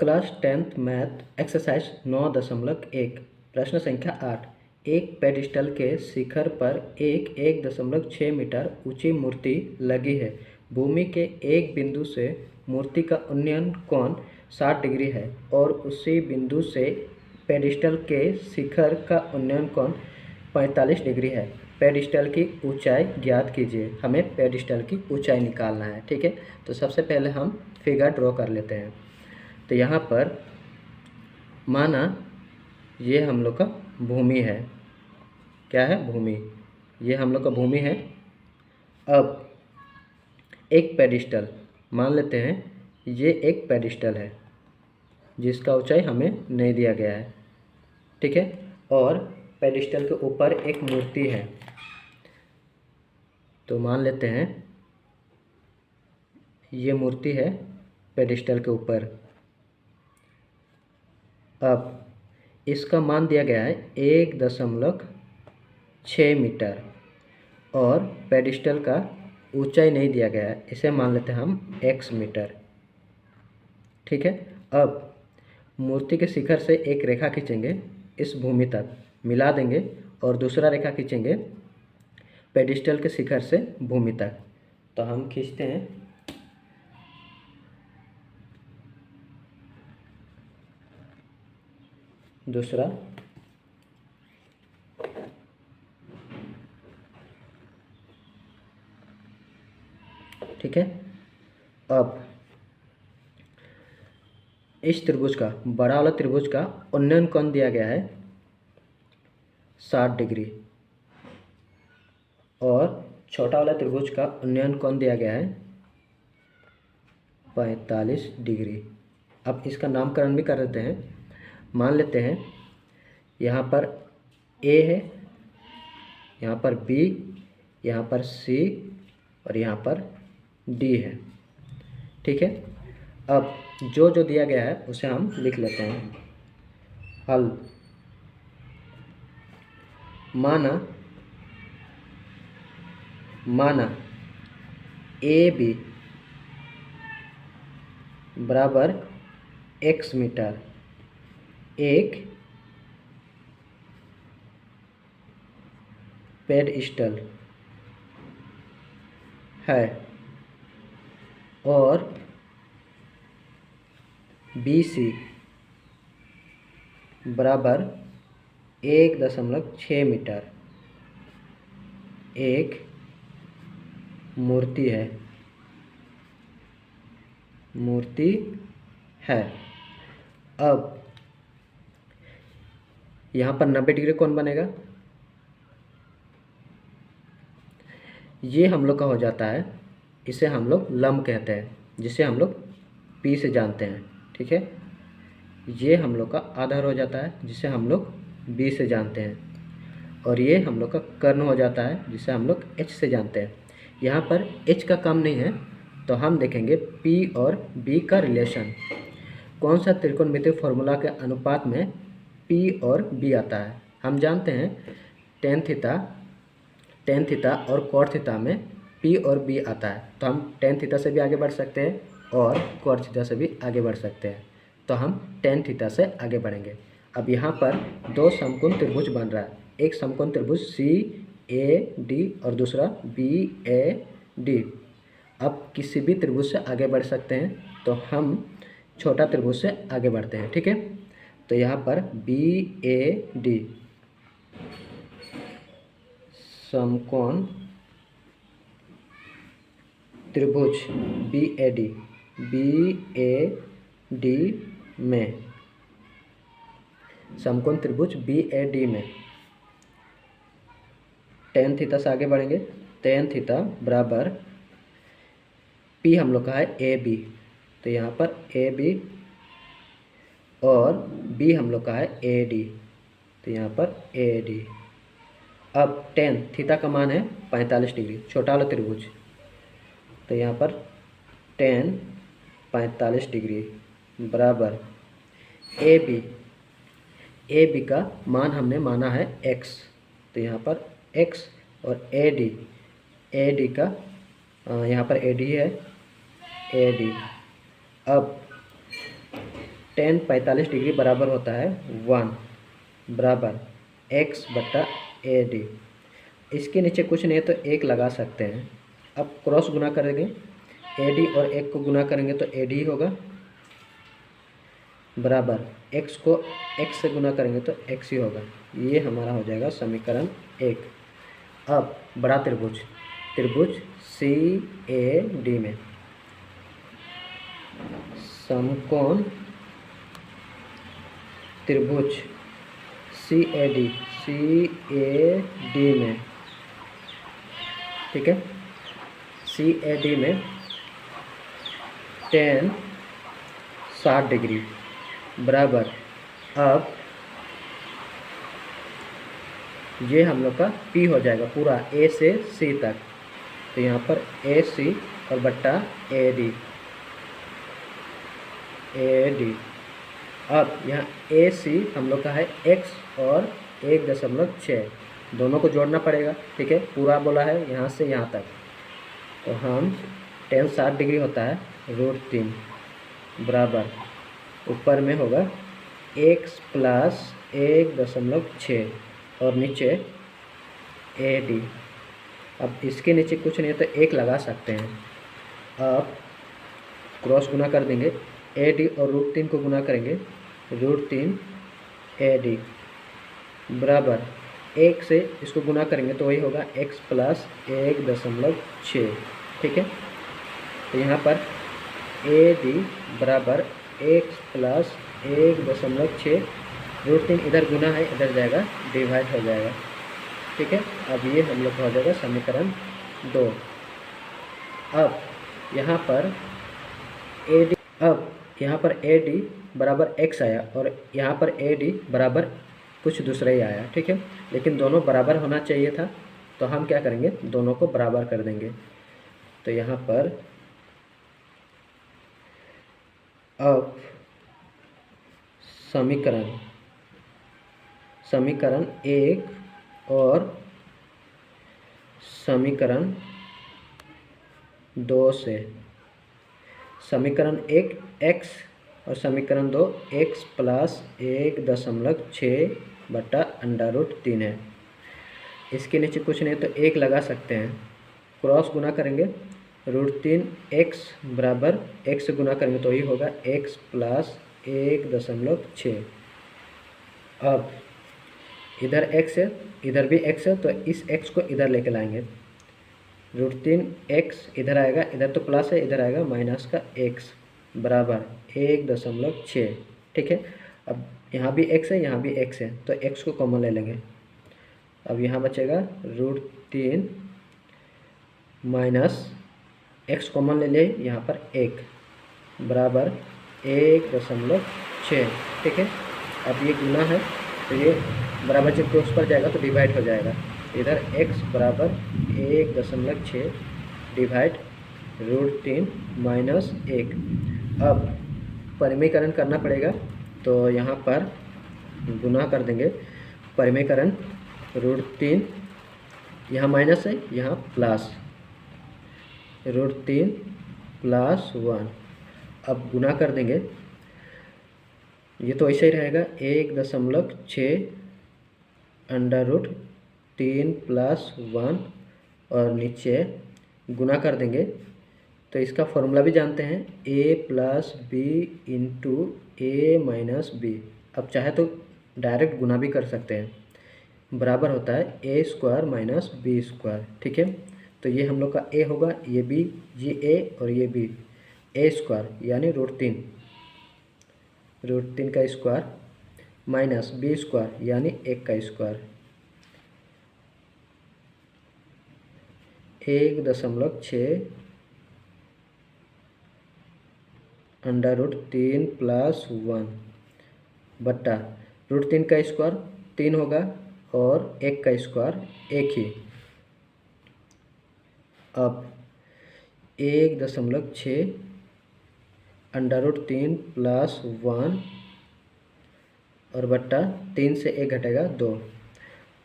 Class 10th math exercise 9.1 प्रश्न संख्या 8। एक पेडिस्टल के शिखर पर एक 1.6 मीटर ऊंची मूर्ति लगी है। भूमि के एक बिंदु से मूर्ति का उन्नयन कोण 60 डिग्री है और उसी बिंदु से पेडिस्टल के शिखर का उन्नयन कोण 45 डिग्री है। पेडिस्टल की ऊंचाई ज्ञात कीजिए। हमें पेडिस्टल की ऊंचाई निकालना है। ठीक है, तो सबसे पहले हम फिगर ड्रॉ कर लेते हैं। तो यहाँ पर माना ये हम लोग का भूमि है। क्या है? भूमि। ये हम लोग का भूमि है। अब एक पेडिस्टल मान लेते हैं, ये एक पेडिस्टल है जिसका ऊंचाई हमें नहीं दिया गया है। ठीक है, और पेडिस्टल के ऊपर एक मूर्ति है। तो मान लेते हैं ये मूर्ति है पेडिस्टल के ऊपर। अब इसका मान दिया गया है 1.6 मीटर और पेडिस्टल का ऊंचाई नहीं दिया गया है, इसे मान लेते हैं हम x मीटर। ठीक है, अब मूर्ति के शिखर से एक रेखा खींचेंगे, इस भूमि तक मिला देंगे और दूसरा रेखा खींचेंगे पेडिस्टल के शिखर से भूमि तक। तो हम खींचते हैं। दूसरा, ठीक है। अब इस त्रिभुज का, बड़ा वाला त्रिभुज का उन्नयन कोण दिया गया है 60 डिग्री और छोटा वाला त्रिभुज का उन्नयन कोण दिया गया है 45 डिग्री। अब इसका नामकरण भी कर देते हैं। मान लेते हैं यहाँ पर A है, यहाँ पर B, यहाँ पर C और यहाँ पर D है। ठीक है, अब जो जो दिया गया है उसे हम लिख लेते हैं। हल। माना AB बराबर x मीटर एक पेडिस्टल है और BC बराबर 1.6 मीटर एक मूर्ति है। अब यहाँ पर 90 डिग्री कौन बनेगा? ये हम लोग का हो जाता है, इसे हम लोग लंब कहते हैं, जिसे हम लोग P से जानते हैं। ठीक है, ये हम लोग का आधार हो जाता है जिसे हम लोग B से जानते हैं और ये हम लोग का कर्ण हो जाता है जिसे हम लोग H से जानते हैं। यहाँ पर H का काम नहीं है, तो हम देखेंगे P और B का रिलेशन। कौन सा त्रिकोणमितीय फॉर्मूला के अनुपात में P और B आता है? हम जानते हैं टेन थीटा और कॉट थीटा में P और B आता है, तो हम टेन थीटा से भी आगे बढ़ सकते हैं और कॉट थीटा से भी आगे बढ़ सकते हैं। तो हम टेन थीटा से आगे बढ़ेंगे। अब यहाँ पर दो समकोण त्रिभुज बन रहा है, एक समकोण त्रिभुज CAD और दूसरा BAD। अब किसी भी त्रिभुज से आगे बढ़ सकते हैं, तो हम छोटा त्रिभुज से आगे बढ़ते हैं। ठीक है, तो यहाँ पर BAD समकोण त्रिभुज BAD में समकोण त्रिभुज BAD में टेन थीटा से आगे बढ़ेंगे। टेन थीटा बराबर P हम लोग का है AB, तो यहाँ पर AB और B हम लोग का है AD, तो यहाँ पर AD। अब टेन थीटा का मान है 45 डिग्री, छोटा वाला त्रिभुज, तो यहाँ पर टेन 45 डिग्री बराबर AB का मान हमने माना है x, तो यहाँ पर x और AD का यहाँ पर AD है AD। अब tan 45 डिग्री बराबर होता है 1 बराबर x बटा AD। इसके नीचे कुछ नहीं है तो 1 लगा सकते हैं। अब क्रॉस गुना करेंगे, AD और 1 को गुना करेंगे तो AD होगा बराबर x को x से गुना करेंगे तो x ही होगा। ये हमारा हो जाएगा समीकरण 1। अब बड़ा त्रिभुज त्रिभुज CAD में समकोण त्रिभुज CAD में, ठीक है, CAD में tan 60 डिग्री बराबर, अब ये हम लोग का P हो जाएगा पूरा A से C तक, तो यहाँ पर AC और बट्टा AD। अब यहाँ AC हम लोग का है x और 1.6, दोनों को जोड़ना पड़ेगा, ठीक है, पूरा बोला है यहाँ से यहाँ तक, तो हम tan 60 डिग्री होता है √3 बराबर ऊपर में होगा x प्लस 1.6 और नीचे AD। अब इसके नीचे कुछ नहीं है तो 1 लगा सकते हैं। अब क्रॉस गुना कर देंगे, AD और √3 को गुना करेंगे, √3 AD बराबर 1 से इसको गुना करेंगे तो वही होगा x प्लस 1.6, ठीक है। तो यहाँ पर AD बराबर x प्लस 1.6, √3 इधर गुना है इधर जाएगा डिवाइड हो जाएगा, ठीक है। अब ये हम लोग का हो जाएगा समीकरण 2। अब यहाँ पर AD बराबर x आया और यहाँ पर AD बराबर कुछ दूसरा ही आया, ठीक है, लेकिन दोनों बराबर होना चाहिए था, तो हम क्या करेंगे, दोनों को बराबर कर देंगे। तो यहाँ पर अब समीकरण 1 और समीकरण 2 से, समीकरण 1 x और समीकरण 2 x प्लस 1.6 बटा √3 है। इसके नीचे कुछ नहीं तो 1 लगा सकते हैं, क्रॉस गुना करेंगे, √3 x बराबर x से गुना करेंगे तो ही होगा x प्लस 1.6। अब इधर x है इधर भी x है तो इस x को इधर लेके लाएंगे, √3 x इधर आएगा, इधर तो प्लस है इधर आएगा माइनस का x बराबर 1.6, ठीक है। अब यहाँ भी x है यहाँ भी x है तो x को कॉमन ले लेंगे। अब यहाँ बचेगा √3 माइनस x कॉमन ले ले, यहाँ पर 1 बराबर 1.6, ठीक है। अब ये गुना है तो ये बराबर जब क्रॉस पर जाएगा तो डिवाइड हो जाएगा, इधर x बराबर 1.6 डिवाइड √3 माइनस 1। अब परिमेयकरण करना पड़ेगा तो यहाँ पर गुना कर देंगे, परिमेयकरण √3 यहाँ माइनस है यहाँ प्लस, √3 प्लस 1। अब गुना कर देंगे, ये तो ऐसे ही रहेगा 1.6 √3 प्लस 1 और नीचे गुना कर देंगे, तो इसका फॉर्मूला भी जानते हैं a plus B into A minus B. अब चाहे तो डायरेक्ट गुना भी कर सकते हैं, बराबर होता है a square minus B square, ठीक है। तो ये हम लोग का a होगा, ये b, ये a और ये b, a स्क्वायर यानी √3 का स्क्वायर माइनस बी स्क्वायर यानी 1 का स्क्वायर, 1.6 √3 प्लस 1 बट्टा √3 का स्क्वायर 3 होगा और 1 का स्क्वायर 1 ही। अब 1.6 √3 प्लस 1 और बट्टा 3 से 1 घटेगा 2।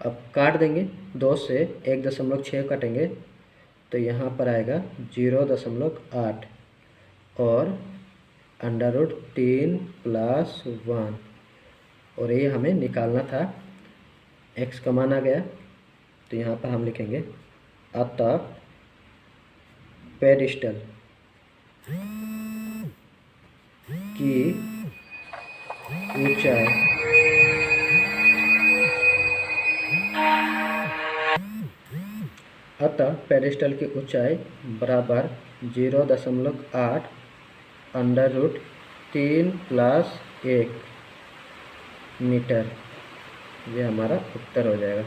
अब काट देंगे, 2 से 1.6 काटेंगे तो यहाँ पर आएगा 0.8 और √3 + 1, और ये हमें निकालना था। x का मान आ गया, तो यहाँ पर हम लिखेंगे अतः पेडिस्टल की ऊंचाई बराबर 0.8 √3 + 1 मीटर। ये हमारा उत्तर हो जाएगा।